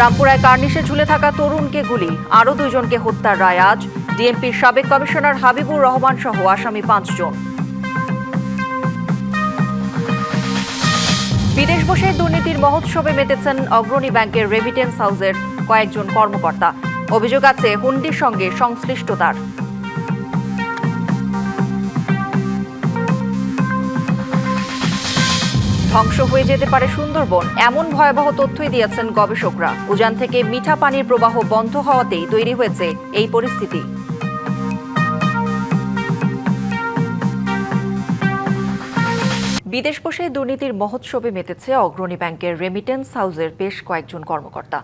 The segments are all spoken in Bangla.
রামপুরায় কার্নিশে ঝুলে থাকা তরুণকে গুলি, আরও 2 জনকে হত্যার রায় আজ। ডিএমপির সাবেক কমিশনার হাবিবুর রহমান সহ আসামি 5 জন। বিদেশ বসে দুর্নীতির মহোৎসবে মেতেছেন অগ্রণী ব্যাংকের রেমিটেন্স হাউসের কয়েকজন কর্মকর্তা। অভিযোগ আছে হুন্ডির সঙ্গে সংশ্লিষ্টতার। ধ্বংস হয়ে যেতে পারে সুন্দরবন, এমন ভয়াবহ তথ্যই দিয়েছেন গবেষকরা। উজান থেকে মিঠা পানির প্রবাহ বন্ধ হওয়াতেই তৈরি হয়েছে এই পরিস্থিতি। বিদেশ বসে দুর্নীতির মহোৎসবে মেতেছে অগ্রণী ব্যাংকের রেমিটেন্স হাউসের বেশ কয়েকজন কর্মকর্তা।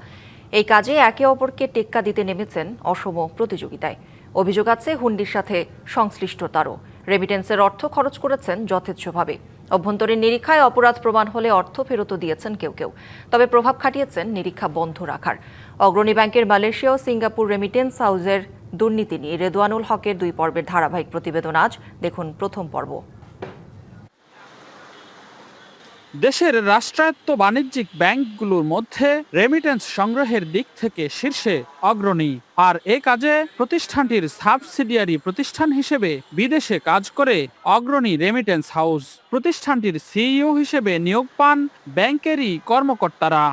এই কাজে একে অপরকে টেক্কা দিতে নেমেছেন অসম প্রতিযোগিতায়। অভিযোগ আছে হুন্ডির সাথে সংশ্লিষ্টতারও। রেমিটেন্সের অর্থ খরচ করেছেন যথেচ্ছভাবে। অভ্যন্তরীণ নিরীক্ষায় অপরাধ প্রমাণ হলে অর্থ ফেরতও দিয়েছেন কেউ কেউ, তবে প্রভাব খাটিয়েছেন নিরীক্ষা বন্ধ রাখার। অগ্রণী ব্যাংকের মালয়েশিয়া ও সিঙ্গাপুর রেমিটেন্স হাউসের দুর্নীতি নিয়ে রেদওয়ানুল হকের 2 পর্বের ধারাবাহিক প্রতিবেদন আজ দেখুন প্রথম পর্ব। দেশের রাষ্ট্রায়ত্ত বাণিজ্যিক ব্যাংকগুলোর মধ্যে রেমিটেন্স সংগ্রহের দিক থেকে শীর্ষে অগ্রণী। আর এ কাজে প্রতিষ্ঠানটির সাবসিডিয়ারি প্রতিষ্ঠান হিসেবে বিদেশে কাজ করে অগ্রণী রেমিটেন্স হাউস। প্রতিষ্ঠানটির সিইও হিসেবে নিয়োগ পান ব্যাংকেরই কর্মকর্তারা।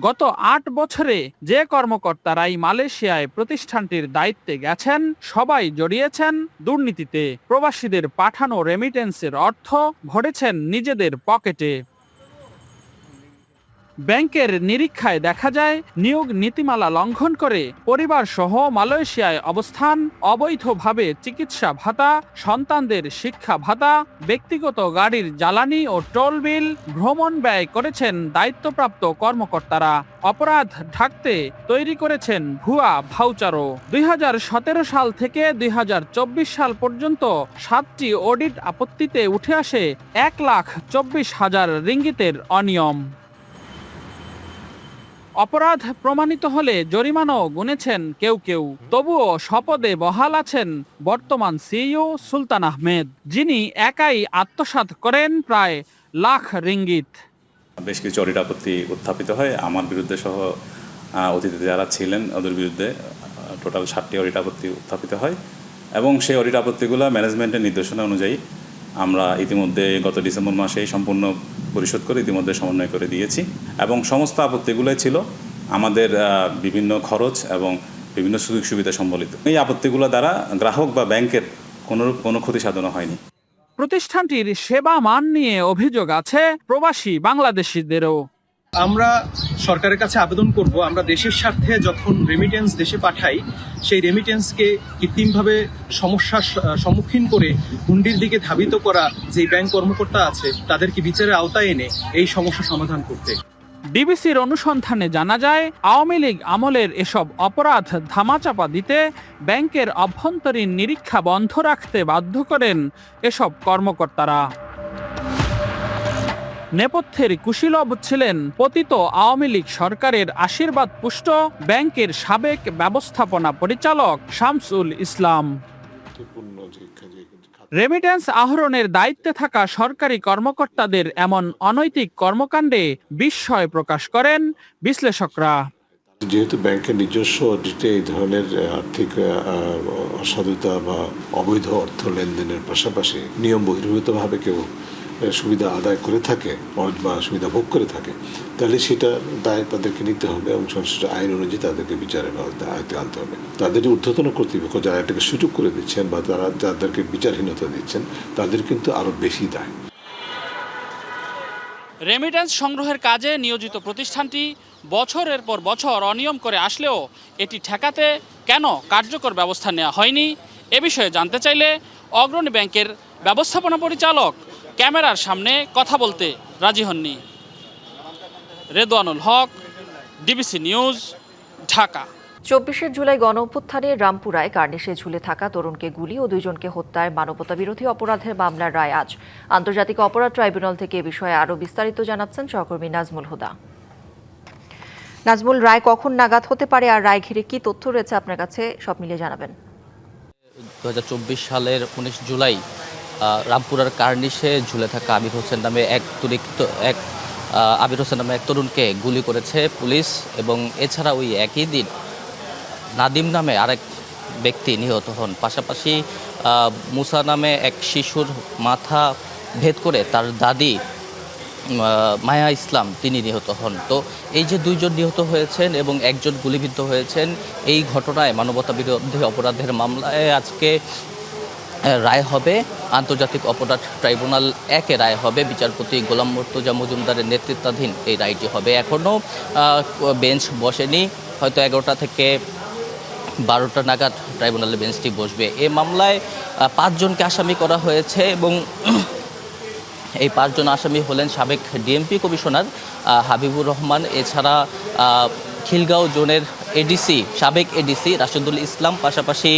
গত 8 বছরে যে কর্মকর্তারাই মালয়েশিয়ায় প্রতিষ্ঠানটির দায়িত্বে গেছেন, সবাই জড়িয়েছেন দুর্নীতিতে। প্রবাসীদের পাঠানো রেমিটেন্সের অর্থ ভরেছেন নিজেদের পকেটে। ব্যাংকের নিরীক্ষায় দেখা যায় নিয়োগ নীতিমালা লঙ্ঘন করে পরিবার সহ মালয়েশিয়ায় অবস্থান, অবৈধভাবে চিকিৎসা ভাতা, সন্তানদের শিক্ষা ভাতা, ব্যক্তিগত গাড়ির জ্বালানি ও টোল বিল, ভ্রমণ ব্যয় করেছেন দায়িত্বপ্রাপ্ত কর্মকর্তারা। অপরাধ ঢাকতে তৈরি করেছেন ভুয়া ভাউচারও। 2017 সাল থেকে 2024 সাল পর্যন্ত 7টি অডিট আপত্তিতে উঠে আসে 1,24,000 রিঙ্গিতের অনিয়ম। অপরাধ প্রমাণিত হলে জরিমানাও গুনেছেন কেউ কেউ। তবুও শপথে বহাল আছেন বর্তমান সিইও সুলতান আহমেদ, যিনি একাই আত্মসাৎ করেন প্রায় লাখ রিঙ্গিত। বেশ কিছু অডিট আপত্তি উত্থাপিত হয় আমার বিরুদ্ধে সহ অতীতে যারা ছিলেন ওদের বিরুদ্ধে। টোটাল 7টি অডিট আপত্তি উত্থাপিত হয় এবং সেই অডিট আপত্তিগুলো ম্যানেজমেন্টের নির্দেশনা অনুযায়ী আমরা ইতিমধ্যে গত ডিসেম্বর মাসেই সম্পূর্ণ পরিশোধ করে ইতিমধ্যে সমন্বয় করে দিয়েছি এবং সমস্ত আপত্তিগুলোই ছিল আমাদের বিভিন্ন খরচ এবং বিভিন্ন সুযোগ সুবিধা সম্বলিত। এই আপত্তিগুলো দ্বারা গ্রাহক বা ব্যাংকের কোনো ক্ষতি সাধন হয়নি। প্রতিষ্ঠানটির সেবা মান নিয়ে অভিযোগ আছে প্রবাসী বাংলাদেশিদেরও। আমরা সরকারের কাছে আবেদন করব, আমরা দেশের স্বার্থে যখন রেমিটেন্স দেশে পাঠাই, সেই রেমিটেন্সকে কৃত্রিমভাবে সমস্যার সম্মুখীন করে হুন্ডির দিকে ধাবিত করা যে ব্যাংক কর্মকর্তা আছে তাদেরকে বিচারের আওতায় এনে এই সমস্যা সমাধান করতে। ডিবিসির অনুসন্ধানে জানা যায় আওয়ামী লীগ আমলের এসব অপরাধ ধামাচাপা দিতে ব্যাংকের অভ্যন্তরীণ নিরীক্ষা বন্ধ রাখতে বাধ্য করেন এসব কর্মকর্তারা। নেপথ্যের কুশীলব ছিলেন পতিত আওয়ামী লীগ সরকারের আশীর্বাদ পুষ্ট ব্যাংকের সাবেক ব্যবস্থাপনা পরিচালক শামসুল ইসলাম। রেমিটেন্স আহরণের দায়িত্বে থাকা সরকারি কর্মকর্তাদের এমন অনৈতিক কর্মকাণ্ডে বিস্ময় প্রকাশ করেন বিশ্লেষকরা। যেহেতু ব্যাংকের নিজস্ব অডিটে এই ধরনের আর্থিক অসাধুতা বা অবৈধ অর্থ লেনদেনের পাশাপাশি নিয়ম বহির্ভূতভাবে কেউ সুবিধা আদায় করে থাকে বা সুবিধা ভোগ করে থাকে, তাহলে সেটা দায় তাদেরকে নিতে হবে এবং সংশ্লিষ্ট আইন অনুযায়ী তাদেরকে বিচারের আয়ত্তে আনতে হবে। তাদের ঊর্ধ্বতন কর্তৃপক্ষ যারা এটাকে সুযোগ করে দিচ্ছেন বা তারা যাদেরকে বিচারহীনতা দিচ্ছেন তাদের কিন্তু আরো বেশি দায়। রেমিটেন্স সংগ্রহের কাজে নিয়োজিত প্রতিষ্ঠানটি বছরের পর বছর অনিয়ম করে আসলেও এটি ঠেকাতে কেন কার্যকর ব্যবস্থা নেওয়া হয়নি, এ বিষয়ে জানতে চাইলে অগ্রণী ব্যাংকের ব্যবস্থাপনা পরিচালক ক্যামেরার সামনে কথা বলতে রাজি হননি। রেদওয়ানুল হক, ডিবিসি নিউজ, ঢাকা। 24 জুলাই গণঅভ্যুত্থানে রামপুরায় কার্নিশে ঝুলে থাকা তরুণকে গুলি ও 2 জনকে হত্যায় মানবতাবিরোধী অপরাধের মামলার রায় আজ। আন্তর্জাতিক অপরাধ ট্রাইব্যুনাল থেকে এ বিষয়ে আরও বিস্তারিত জানাচ্ছেন সহকর্মী নাজমুল হুদা। নাজমুল, রায় কখন নাগাদ হতে পারে আর রায় ঘিরে কি তথ্য রয়েছে আপনার কাছে, সব মিলিয়ে জানাবেন। 2024 সালের 19 জুলাই রামপুরার কার্নিশে ঝুলে থাকা আবির হোসেন নামে এক আবির হোসেন নামে এক তরুণকে গুলি করেছে পুলিশ, এবং এছাড়া ওই একই দিন নাদিম নামে আরেক ব্যক্তি নিহত হন। পাশাপাশি মুসা নামে এক শিশুর মাথা ভেদ করে তার দাদি মায়া ইসলাম তিনি নিহত হন। তো এই যে দুইজন নিহত হয়েছেন এবং একজন গুলিবিদ্ধ হয়েছেন, এই ঘটনায় মানবতা বিরোধী অপরাধের মামলায় আজকে রায় হবে। আন্তর্জাতিক অপরাধ ট্রাইব্যুনাল 1-এ রায় হবে। বিচারপতি গোলাম মুর্তজা মজুমদারের নেতৃত্বাধীন এই রায়টি হবে। এখনও বেঞ্চ বসেনি, হয়তো 11টা থেকে 12টা নাগাদ ট্রাইব্যুনালের বেঞ্চটি বসবে। এই মামলায় 5 জনকে আসামি করা হয়েছে এবং এই 5 জন আসামি হলেন সাবেক ডিএমপি কমিশনার হাবিবুর রহমান, এছাড়া খিলগাঁও জোনের এডিসি সাবেক এডিসি রাশেদুল ইসলাম, পাশাপাশি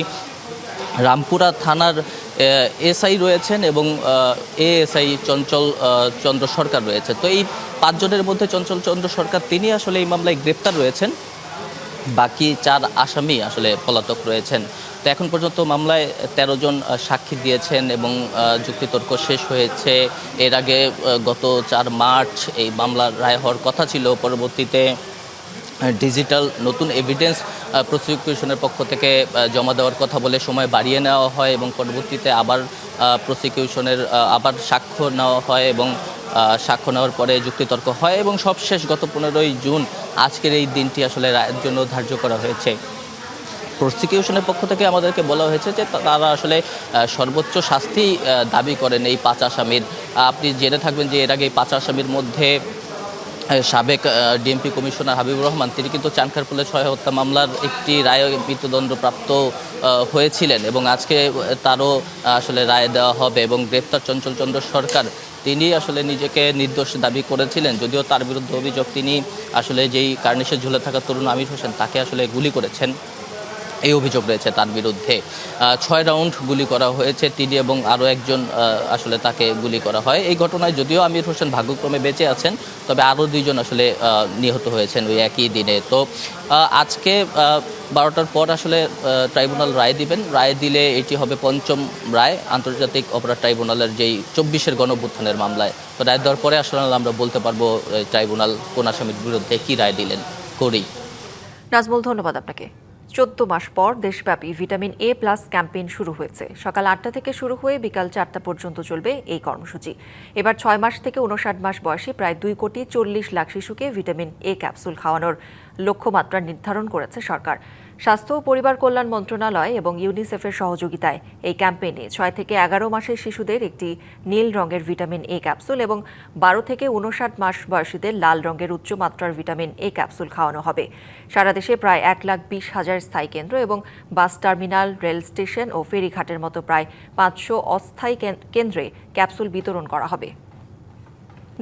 রামপুরা থানার এসআই রয়েছেন এবং এএসআই চঞ্চল চন্দ্র সরকার রয়েছে। তো এই 5 জনের মধ্যে চঞ্চল চন্দ্র সরকার তিনি আসলে এই মামলায় গ্রেপ্তার রয়েছেন, বাকি 4 আসামি আসলে পলাতক রয়েছেন। তো এখন পর্যন্ত মামলায় 13 জন সাক্ষী দিয়েছেন এবং যুক্তিতর্ক শেষ হয়েছে। এর আগে গত 4 মার্চ এই মামলার রায় হওয়ার কথা ছিল। পরবর্তীতে ডিজিটাল নতুন এভিডেন্স প্রসিকিউশনের পক্ষ থেকে জমা দেওয়ার কথা বলে সময় বাড়িয়ে নেওয়া হয় এবং পরবর্তীতে আবার প্রসিকিউশনের আবার সাক্ষ্য নেওয়া হয় এবং সাক্ষ্য নেওয়ার পরে যুক্তিতর্ক হয় এবং সবশেষ গত 15ই জুন আজকের এই দিনটি আসলে রায়ের জন্য ধার্য করা হয়েছে। প্রসিকিউশনের পক্ষ থেকে আমাদেরকে বলা হয়েছে যে তারা আসলে সর্বোচ্চ শাস্তি দাবি করেন এই 5 আসামির। আপনি জেনে থাকবেন যে এর আগে এই 5 আসামির মধ্যে সাবেক ডিএমপি কমিশনার হাবিবুর রহমান তিনি কিন্তু চানখারপুলের 6 হত্যা মামলার একটি রায় মৃত্যুদণ্ডপ্রাপ্ত হয়েছিলেন এবং আজকে তারও আসলে রায় দেওয়া হবে। এবং গ্রেপ্তার চঞ্চল চন্দ্র সরকার তিনি আসলে নিজেকে নির্দোষ দাবি করেছিলেন, যদিও তার বিরুদ্ধে অভিযোগ তিনি আসলে যেই কার্নিশে ঝুলে থাকা তরুণ আমির হোসেন তাকে আসলে গুলি করেছেন, এই অভিযোগ রয়েছে তার বিরুদ্ধে। 6 রাউন্ড গুলি করা হয়েছে তিনি এবং আরও একজন আসলে তাকে গুলি করা হয়। এই ঘটনায় যদিও আমির হোসেন ভাগ্যক্রমে বেঁচে আছেন, তবে আরও 2 জন আসলে নিহত হয়েছেন ওই একই দিনে। তো আজকে 12টার পর আসলে ট্রাইব্যুনাল রায় দিবেন। রায় দিলে এটি হবে 5ম রায় আন্তর্জাতিক অপরাধ ট্রাইব্যুনালের যেই 24-এর গণঅভ্যুত্থানের মামলায়। তো রায় দেওয়ার পরে আসলে আমরা বলতে পারবো ট্রাইব্যুনাল কোন আসামির বিরুদ্ধে কী রায় দিলেন। করি নাজমুল, ধন্যবাদ আপনাকে। 14 মাস পর দেশব্যাপী ভিটামিন A+ ক্যাম্পেইন শুরু হয়েছে। সকাল 8টা থেকে শুরু হয়ে বিকাল 4টা পর্যন্ত চলবে এই কর্মসূচি। এবার 6 মাস থেকে 59 মাস বয়সী প্রায় 2,40,00,000 শিশুকে ভিটামিন A ক্যাপসুল খাওয়ানোর লক্ষ্যমাত্রা নির্ধারণ করেছে সরকার। স্বাস্থ্য ও পরিবার কল্যাণ মন্ত্রণালয় এবং ইউনিসেফের সহযোগিতায় এই ক্যাম্পেইনে 6 থেকে 11 মাসের শিশুদের একটি নীল রঙের ভিটামিন A ক্যাপসুল এবং 12 থেকে 59 মাস বয়সীদের লাল রঙের উচ্চমাত্রার ভিটামিন A ক্যাপসুল খাওয়ানো হবে। সারা দেশে প্রায় 1,20,000 স্থায়ী কেন্দ্র এবং বাস টার্মিনাল, রেল স্টেশন ও ফেরিঘাটের মতো প্রায় 500 অস্থায়ী কেন্দ্রে ক্যাপসুল বিতরণ করা হবে।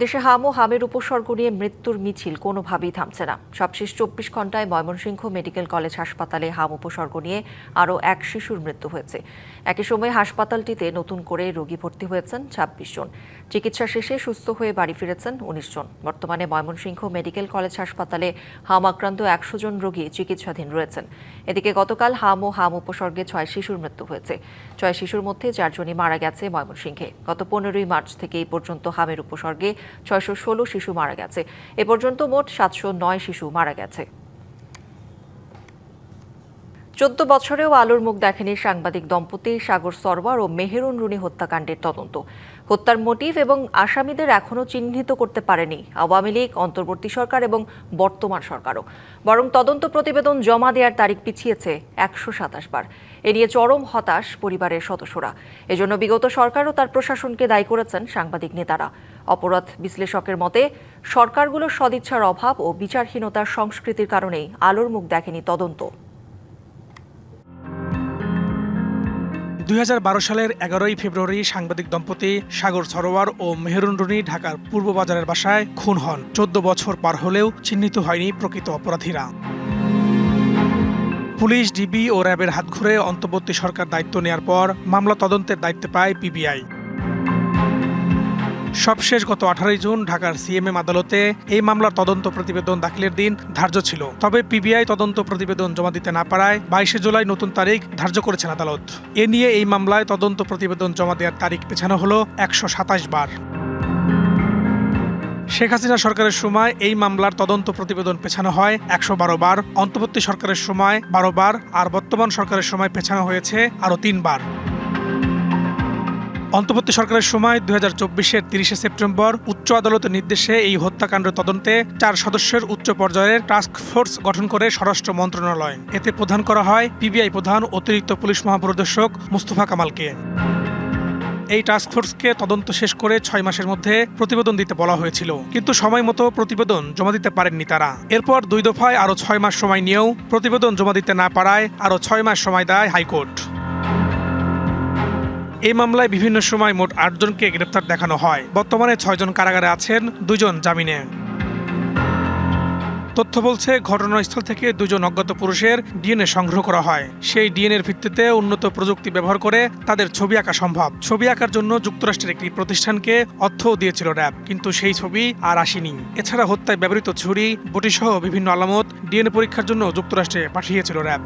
দেশে হাম ও হামের উপসর্গ নিয়ে মৃত্যুর মিছিল কোনোভাবেই থামছে না। সবশেষ 24 ঘণ্টায় ময়মনসিংহ মেডিকেল কলেজ হাসপাতালে হাম উপসর্গ নিয়ে আরও 1 শিশুর মৃত্যু হয়েছে। একই সময় হাসপাতালটিতে নতুন করে রোগী ভর্তি হয়েছেন 26 জন। চিকিৎসা শেষে সুস্থ হয়ে বাড়ি ফিরেছেন 19 জন। বর্তমানে ময়মনসিংহ মেডিকেল কলেজ হাসপাতালে হাম আক্রান্ত 100 জন রোগী চিকিৎসাধীন রয়েছেন। এদিকে গতকাল হাম ও হাম উপসর্গে 6 শিশুর মৃত্যু হয়েছে। 6 শিশুর মধ্যে 4 জনই মারা গেছে ময়মনসিংহে। গত 15ই মার্চ থেকে এই পর্যন্ত হামের উপসর্গে 616 শিশু মারা গেছে। এ পর্যন্ত মোট 709 শিশু মারা গেছে। 14 বছরেও আলোর মুখ দেখেনি সাংবাদিক দম্পতি সাগর সরওয়ার ও মেহেরুন রুনি হত্যাকাণ্ডের তদন্ত। হত্যার মোটিভ এবং আসামিদের এখনও চিহ্নিত করতে পারেনি আওয়ামী লীগ, অন্তর্বর্তী সরকার এবং বর্তমান সরকারও। বরং তদন্ত প্রতিবেদন জমা দেওয়ার তারিখ পিছিয়েছে 127 বার। এ নিয়ে চরম হতাশ পরিবারের সদস্যরা। এজন্য বিগত সরকার ও তার প্রশাসনকে দায়ী করেছেন সাংবাদিক নেতারা। অপরাধ বিশ্লেষকের মতে সরকারগুলোর সদিচ্ছার অভাব ও বিচারহীনতার সংস্কৃতির কারণেই আলোর মুখ দেখেনি তদন্ত। 2012 সালের 11ই ফেব্রুয়ারি সাংবাদিক দম্পতি সাগর সরোয়ার ও মেহেরুন রুনি ঢাকার পূর্ব বাজারের বাসায় খুন হন। 14 বছর পার হলেও চিহ্নিত হয়নি প্রকৃত অপরাধীরা। পুলিশ, ডিবি ও র্যাবের হাত ঘুরে অন্তর্বর্তী সরকার দায়িত্ব নেয়ার পর মামলা তদন্তের দায়িত্ব পায় পিবিআই। সবশেষ গত 18 জুন ঢাকার সিএমএম আদালতে এই মামলার তদন্ত প্রতিবেদন দাখিলের দিন ধার্য ছিল। তবে পিবিআই তদন্ত প্রতিবেদন জমা দিতে না পারায় 22 জুলাই নতুন তারিখ ধার্য করেছেন আদালত। এ নিয়ে এই মামলায় তদন্ত প্রতিবেদন জমা দেওয়ার তারিখ পেছানো হলো 127 বার। শেখ হাসিনা সরকারের সময় এই মামলার তদন্ত প্রতিবেদন পেছানো হয় ১১২ বার, অন্তর্বর্তী সরকারের সময় ১২ বার, আর বর্তমান সরকারের সময় পেছানো হয়েছে আরও ৩ বার। অন্তর্বর্তী সরকারের সময় ২০২৪-এর ৩০শে সেপ্টেম্বর উচ্চ আদালতের নির্দেশে এই হত্যাকাণ্ডের তদন্তে ৪ সদস্যের উচ্চ পর্যায়ের টাস্ক ফোর্স গঠন করে স্বরাষ্ট্র মন্ত্রণালয়। এতে প্রধান করা হয় পিবিআই প্রধান অতিরিক্ত পুলিশ মহাপরিদর্শক মুস্তফা কামালকে। এই টাস্কফোর্সকে তদন্ত শেষ করে ৬ মাসের মধ্যে প্রতিবেদন দিতে বলা হয়েছিল, কিন্তু সময় মতো প্রতিবেদন জমা দিতে পারেননি তারা। এরপর ২ দফায় আরও ৬ মাস সময় নিয়েও প্রতিবেদন জমা দিতে না পারায় আরও ৬ মাস সময় দেয় হাইকোর্ট। এই মামলায় বিভিন্ন সময় মোট ৮ জনকে গ্রেপ্তার দেখানো হয়। বর্তমানে ৬ জন কারাগারে আছেন, ২ জন জামিনে। তথ্য বলছে, ঘটনাস্থল থেকে ২ জন অজ্ঞাত পুরুষের ডিএনএ সংগ্রহ করা হয়। সেই ডিএনএর ভিত্তিতে উন্নত প্রযুক্তি ব্যবহার করে তাদের ছবি আঁকা সম্ভব। ছবি আঁকার জন্য যুক্তরাষ্ট্রের একটি প্রতিষ্ঠানকে অর্থও দিয়েছিল র্যাব, কিন্তু সেই ছবি আর আসেনি। এছাড়া হত্যায় ব্যবহৃত ছুরি, বটিসহ বিভিন্ন আলামত ডিএনএ পরীক্ষার জন্য যুক্তরাষ্ট্রে পাঠিয়েছিল র্যাব।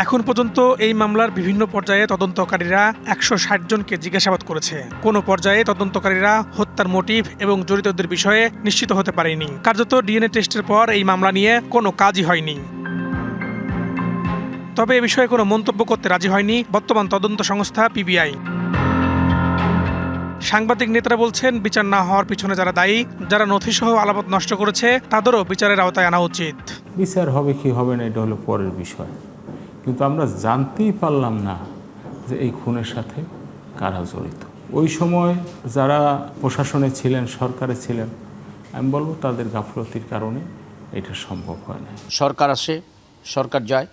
এখন পর্যন্ত এই মামলার বিভিন্ন পর্যায়ে তদন্তকারীরা ১৬০ জনকে জিজ্ঞাসাবাদ করেছে। কোনো পর্যায়ে তদন্তকারীরা হত্যার মোটিভ এবং জড়িতদের বিষয়ে নিশ্চিত হতে পারেনি। কার্যত ডিএনএ টেস্টের পর এই মামলা নিয়ে কোনো কাজই হয়নি। তবে এ বিষয়ে কোনো মন্তব্য করতে রাজি হয়নি বর্তমান তদন্ত সংস্থা পিবিআই। সাংবাদিক নেতারা বলছেন, বিচার না হওয়ার পিছনে যারা দায়ী, যারা নথিসহ আলামত নষ্ট করেছে, তাদেরও বিচারের আওতায় আনা উচিত। বিচার হবে কি হবে না এটা হলো পরের বিষয়, কিন্তু আমরা জানতেই পারলাম না যে এই খুনের সাথে কারা জড়িত। ওই সময় যারা প্রশাসনে ছিলেন, সরকারে ছিলেন, আমি বলবো তাদের গাফলতির কারণে এটা সম্ভব হয় না। সরকার আসে, সরকার যায়,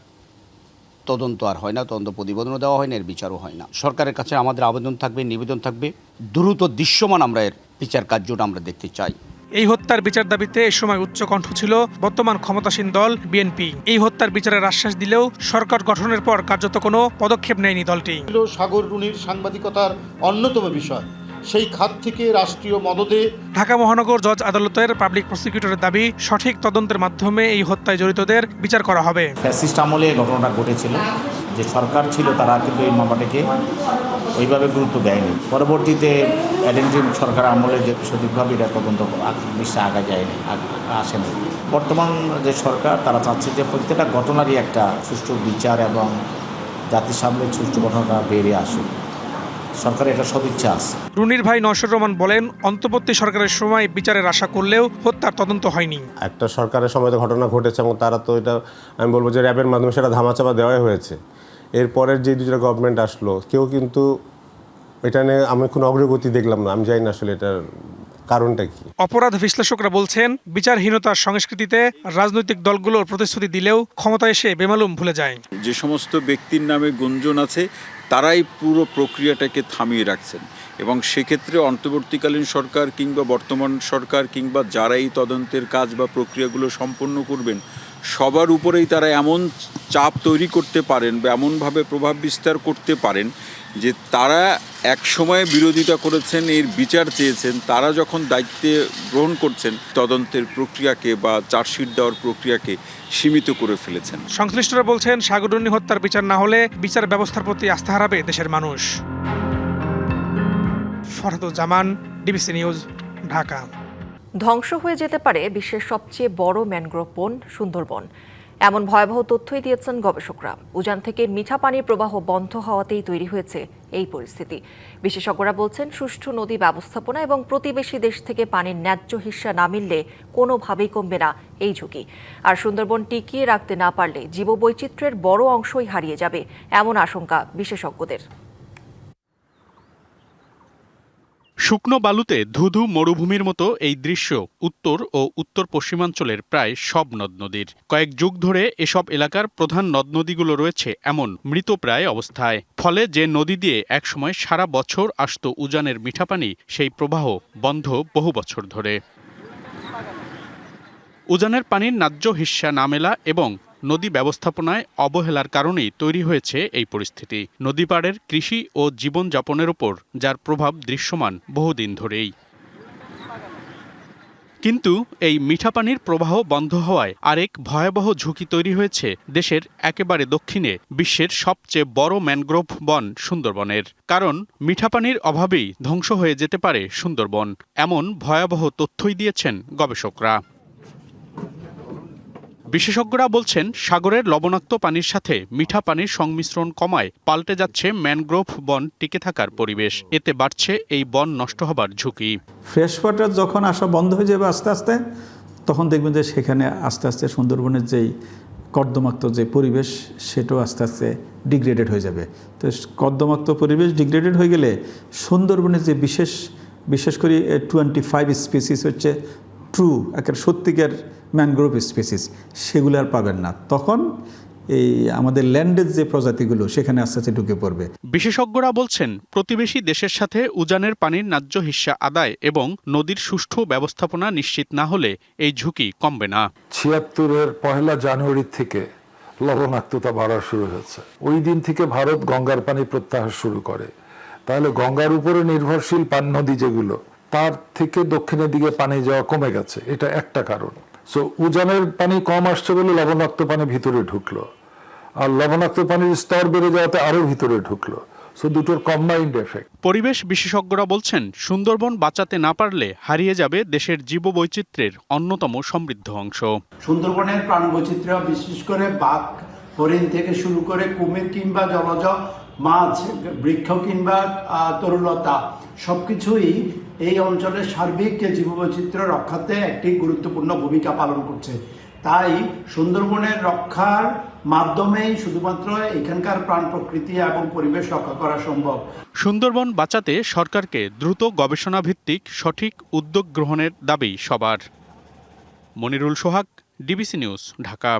তদন্ত আর হয় না, তদন্ত প্রতিবেদনও দেওয়া হয় না, এর বিচারও হয় না। সরকারের কাছে আমাদের আবেদন থাকবে, নিবেদন থাকবে, দ্রুত দৃশ্যমান আমরা এর বিচার কার্যটা আমরা দেখতে চাই। এই হত্যার বিচার দাবিতে এ সময় উচ্চ কণ্ঠ ছিল বর্তমান ক্ষমতাসীন দল বিএনপি। এই হত্যার বিচারের আশ্বাস দিলেও সরকার গঠনের পর কার্যত কোনো পদক্ষেপ নেয়নি দলটি। সাগর রুনির সাংবাদিকতার অন্যতম বিষয়, সেই খাত থেকে রাষ্ট্রীয় মদদে ঢাকা মহানগর জজ আদালতের পাবলিক প্রসিকিউটরের দাবি, সঠিক তদন্তের মাধ্যমে এই হত্যায় জড়িতদের বিচার করা হবে। ফ্যাসিস্ট আমলে ঘটনাটা ঘটেছিল, যে সরকার ছিল তারা কিন্তু এই মামলাটাকে ওইভাবে গুরুত্ব দেয়নি। পরবর্তীতে অ্যাডেন্টিভ সরকার আমলে যে সঠিকভাবে এটা তদন্ত বিষয়ে আগা যায়নি, আসেনি। বর্তমান যে সরকার তারা চাচ্ছে যে প্রত্যেকটা ঘটনারই একটা সুষ্ঠু বিচার এবং জাতির সামনে সুষ্ঠু ঘটনাটা বেরিয়ে আসুক। সরকারের এটা সদিচ্ছা আছে। রুনির ভাই নওশার রহমান বলেন, অন্তর্বর্তী সরকারের সময় বিচারের আশা করলেও হত্যার তদন্ত হয়নি। একটা সরকারের সময় তো ঘটনা ঘটেছে এবং তারা তো এটা, আমি বলবো যে র্যাবের মাধ্যমে সেটা ধামাচাপা দেওয়াই হয়েছে। এরপরের যে দুটো গভর্নমেন্ট আসলো, কেউ কিন্তু এটা নিয়ে আমি কোনো অগ্রগতি দেখলাম না। আমি জানি না আসলে এটার কারণটা কি। অপরাধ বিশ্লেষকরা বলছেন, বিচারহীনতার সংস্কৃতিতে রাজনৈতিক দলগুলোর প্রতিশ্রুতি দিলেও ক্ষমতা এসে বেমালুম ভুলে যায়। যে সমস্ত ব্যক্তির নামে গুঞ্জন আছে তারাই পুরো প্রক্রিয়াটাকে থামিয়ে রাখছেন, এবং সেক্ষেত্রে অন্তর্বর্তীকালীন সরকার কিংবা বর্তমান সরকার কিংবা যারা এই তদন্তের কাজ বা প্রক্রিয়াগুলো সম্পন্ন করবেন, সবার উপরেই তারা এমন চাপ তৈরি করতে পারেন বা এমনভাবে প্রভাব বিস্তার করতে পারেন যে তারা এক সময় বিরোধিতা করেছেন, এর বিচার চেয়েছেন, তারা যখন দায়িত্বে গ্রহণ করছেন তদন্তের প্রক্রিয়াকে বা চার্জশিট দেওয়ার প্রক্রিয়াকে সীমিত করে ফেলেছেন। সংশ্লিষ্টরা বলছেন, সাগর রুনি হত্যার বিচার না হলে বিচার ব্যবস্থার প্রতি আস্থা হারাবে দেশের মানুষ। Farhaduzzaman, DBC news, Dhaka. ধ্বংস হয়ে যেতে পারে বিশ্বের সবচেয়ে বড় ম্যানগ্রোভ বন সুন্দরবন, এমন ভয়াবহ তথ্যই দিয়েছেন গবেষকরা। উজান থেকে মিঠা পানির প্রবাহ বন্ধ হওয়াতেই তৈরি হয়েছে এই পরিস্থিতি। বিশেষজ্ঞরা বলছেন, সুষ্ঠু নদী ব্যবস্থাপনা এবং প্রতিবেশী দেশ থেকে পানির ন্যায্য হিস্সা না মিললে কোনোভাবেই কমবে না এই ঝুঁকি। আর সুন্দরবন টিকিয়ে রাখতে না পারলে জীববৈচিত্র্যের বড় অংশই হারিয়ে যাবে, এমন আশঙ্কা বিশেষজ্ঞদের। শুকনো বালুতে ধুধু মরুভূমির মতো এই দৃশ্য উত্তর ও উত্তর পশ্চিমাঞ্চলের প্রায় সব নদ নদীর। কয়েক যুগ ধরে এসব এলাকার প্রধান নদ নদীগুলো রয়েছে এমন মৃতপ্রায় অবস্থায়। ফলে যে নদী দিয়ে একসময় সারা বছর আসত উজানের মিঠা পানি, সেই প্রবাহ বন্ধ বহু বছর ধরে। উজানের পানির ন্যায্য হিস্সা না মেলা এবং নদী ব্যবস্থাপনায় অবহেলার কারণেই তৈরি হয়েছে এই পরিস্থিতি। নদীপাড়ের কৃষি ও জীবনযাপনের ওপর যার প্রভাব দৃশ্যমান বহুদিন ধরেই। কিন্তু এই মিঠা পানির প্রবাহ বন্ধ হওয়ায় আরেক ভয়াবহ ঝুঁকি তৈরি হয়েছে দেশের একেবারে দক্ষিণে বিশ্বের সবচেয়ে বড় ম্যানগ্রোভ বন সুন্দরবনের। কারণ মিঠা পানির অভাবেই ধ্বংস হয়ে যেতে পারে সুন্দরবন, এমন ভয়াবহ তথ্যই দিয়েছেন গবেষকরা। বিশেষজ্ঞরা বলছেন, সাগরের লবণাক্ত পানির সাথে মিঠা পানির সংমিশ্রণ কমায় পাল্টে যাচ্ছে ম্যানগ্রোভ বন টিকে থাকার পরিবেশ। এতে বাড়ছে এই বন নষ্ট হবার ঝুঁকি। ফ্রেশ ওয়াটার যখন আসা বন্ধ হয়ে যাবে আস্তে আস্তে, তখন দেখবেন যে সেখানে আস্তে আস্তে সুন্দরবনের যেই কর্দমাক্ত যে পরিবেশ সেটাও আস্তে আস্তে ডিগ্রেডেড হয়ে যাবে। তো কর্দমাক্ত পরিবেশ ডিগ্রেডেড হয়ে গেলে সুন্দরবনের যে বিশেষ করে 25 স্পিসিস হচ্ছে ট্রু একের সত্যিকার ম্যানগ্রোভ স্পিসিস, সেগুলো আর পাবেন না। তখন এই আমাদের ল্যান্ডের যে প্রজাতিগুলো সেখানে আস্তে আস্তে ঢুকে পড়বে। বিশেষজ্ঞরা বলছেন, প্রতিবেশী দেশের সাথে উজানের পানির ন্যায্য হিস্সা আদায় এবং নদীর সুষ্ঠু ব্যবস্থাপনা নিশ্চিত না হলে এই ঝুঁকি কমবে না। ৭৬-এর ১ জানুয়ারি থেকে লবণাক্ততা বাড়া শুরু হয়েছে। ওই দিন থেকে ভারত গঙ্গার পানি প্রত্যাহার শুরু করে। তাহলে গঙ্গার উপরে নির্ভরশীল নদী যেগুলো, তার থেকে দক্ষিণের দিকে পানি যাওয়া কমে গেছে, এটা একটা কারণ। সো উজানের পানি কম আসছে বলে লবণাক্ত পানি ভিতরে ঢুকলো, আর লবণাক্ত পানির স্তর বেড়ে যাওয়াতে আরো ভিতরে ঢুকলো। সো দুটোর কম্বাইন্ড এফেক্ট। পরিবেশ বিশেষজ্ঞরা বলছেন, সুন্দরবন বাঁচাতে না পারলে হারিয়ে যাবে দেশের জীববৈচিত্র্যের অন্যতম সমৃদ্ধ অংশ। সুন্দরবনের প্রাণ বৈচিত্র্য, বিশেষ করে বাঘ, হরিণ থেকে শুরু করে কুমির কিংবা জলজ মাছ, বৃক্ষ কিংবা তরুলতা, সবকিছুই এই অঞ্চলের সার্বিক জীববৈচিত্র্য রক্ষাতে একটি গুরুত্বপূর্ণ ভূমিকা পালন করছে। তাই সুন্দরবনের রক্ষার মাধ্যমেই শুধুমাত্র এখানকার প্রাণ প্রকৃতি এবং পরিবেশ রক্ষা করা সম্ভব। সুন্দরবন বাঁচাতে সরকারকে দ্রুত গবেষণা ভিত্তিক সঠিক উদ্যোগ গ্রহণের দাবি সবার। মনিরুল সোহাগ, ডিবিসি নিউজ, ঢাকা।